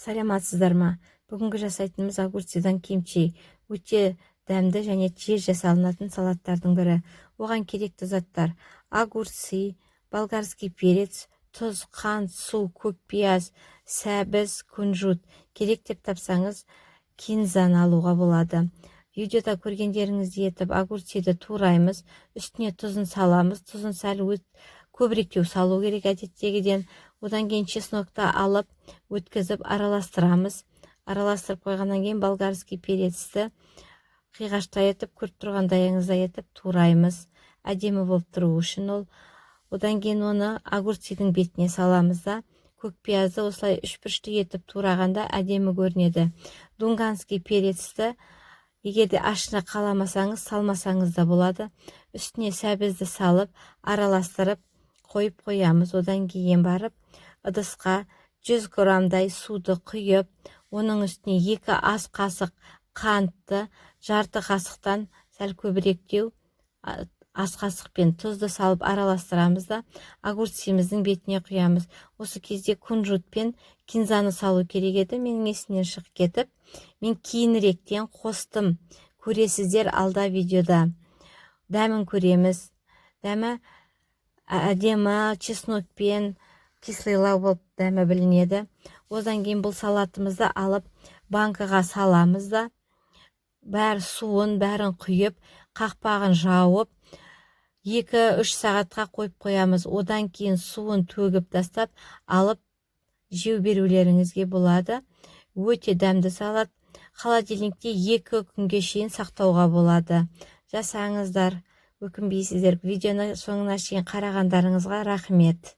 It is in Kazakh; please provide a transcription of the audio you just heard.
Саламатсыздар ма? Бүгінгі жасайтынымыз огурциден кимчи. Өте дәмді және тез жасалынатын салаттардың бірі. Оған керекті заттар: огурцы, болгарский перец, тұз, қант, су, көк пияз, сәбіз, күнжут. Керек деп тапсаңыз, кинзаны алуға болады. Видеода көргендеріңіздей етіп огурциді тураймыз, үстіне тұзын саламыз. Тұзын сәл көбіректеу салу керек әдеттегіден. Одан кейін чеснокты алып, өткізіп араластырамыз. Араластырып қойғаннан кейін болгарский перецті қиғаштай етіп, көріп тұрғандай етіп тураймыз. Әдемі болып тұру үшін ол. Одан кейін оны огурцидың бетіне саламыз да, көк пиязды осылай үшбұрышты етіп турағанда әдемі көрінеді. Дунганский перецті егерде ашына қаламасаңыз, салмасаңыз да болады. Үстіне сәбізді салып, араластырып қойып қоямыз. Одан кейін барып ыдысқа 100 грамдай суды құйып, оның үстіне 2 ас қасық қантты, жарты қасықтан сәл көбіректеу ас қасықпен тұзды салып араластырамыз да, огурциміздің бетіне құямыз. Осы кезде күнжут пен кинзаны салу керек еді. Менің есімнен шығып кетіп, мен кейініректен қостым. Көресіздер алда видеода. Дәмін көреміз. Дәмі әдемі чеснокпен, кислый болып дәмі білінеді. Одан кейін бұл салатымызды алып банкаға саламыз да, бәрі суын бәрін құйып, қақпағын жауып, 2-3 сағатқа қойып қоямыз. Одан кейін суын төгіп тастап, алып жеу берулеріңізге болады. Өте дәмді салат. Холодильникте 2 күнге шейін сақтауға болады. Жасаңыздар, өкінбейсіздер. Видеоны соңына шейін қарағандарыңызға рахмет.